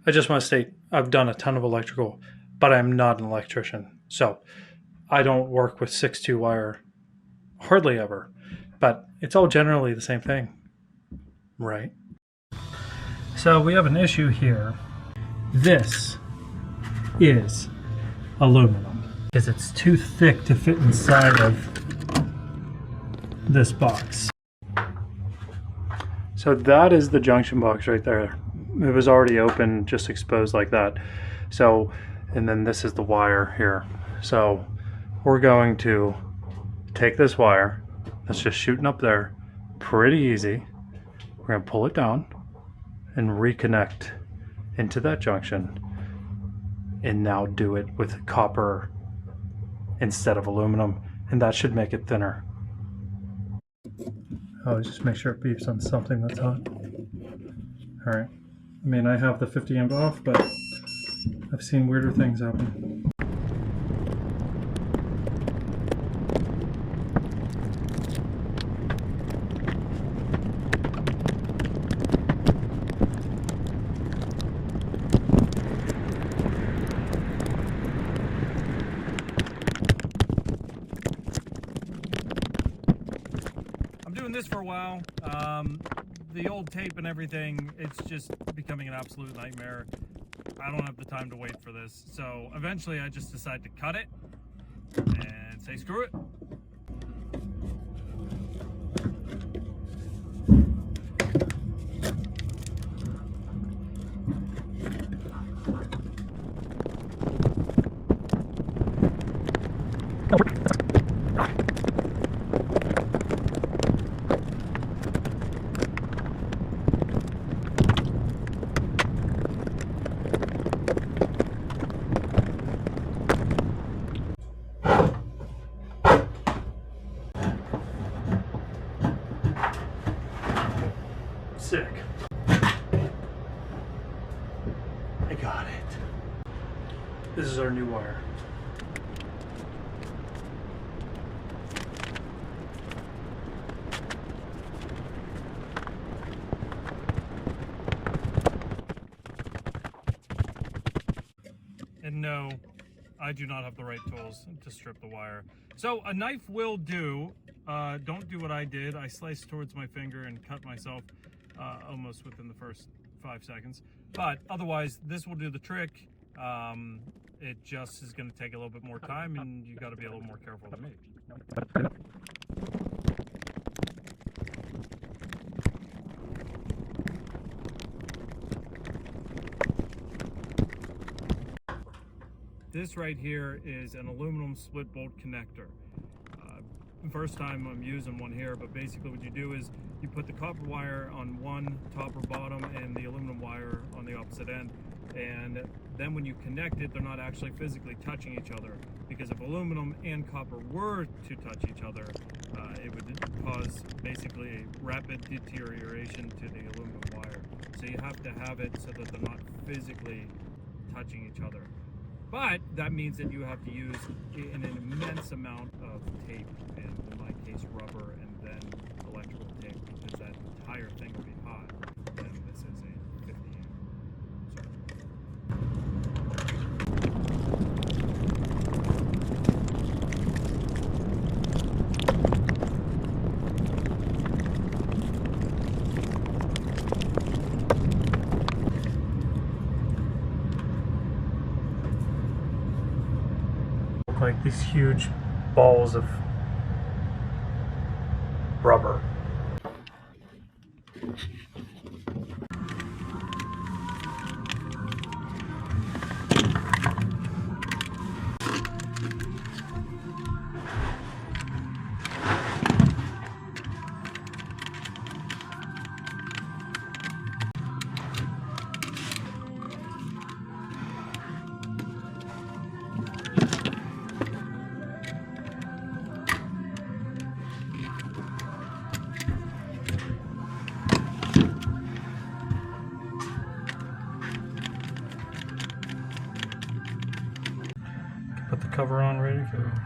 I just want to state I've done a ton of electrical, but I'm not an electrician. So I don't work with 6-2 wire hardly ever, but it's all generally the same thing, right? So we have an issue here. This is aluminum because it's too thick to fit inside of this box. So that is the junction box right there. It was already open, just exposed like that. So, and then this is the wire here. So we're going to take this wire that's just shooting up there, pretty easy. We're gonna pull it down and reconnect into that junction, and now do it with copper instead of aluminum, and that should make it thinner. Oh, just make sure it beeps on something that's hot. All right. I mean, I have the 50 amp off, but I've seen weirder things happen. I'm doing this for a while. The old tape and everything, it's just becoming an absolute nightmare. I don't have the time to wait for this. So eventually I just decided to cut it and say screw it. Sick. I got it. This is our new wire. And no, I do not have the right tools to strip the wire. So a knife will do. Don't do what I did. I sliced towards my finger and cut myself almost within the first 5 seconds. But otherwise, this will do the trick. It just is going to take a little bit more time, and you got to be a little more careful than me. This right here is an aluminum split bolt connector. First time I'm using one here, but basically what you do is you put the copper wire on one top or bottom and the aluminum wire on the opposite end, and then when you connect it, they're not actually physically touching each other, because if aluminum and copper were to touch each other, it would cause basically a rapid deterioration to the aluminum wire. So you have to have it so that they're not physically touching each other. But that means that you have to use an immense amount of tape, and in my case rubber, and then electrical tape, because that entire thing will be hot. And this is a 50 amp Like these huge balls of rubber. Put the cover on, ready for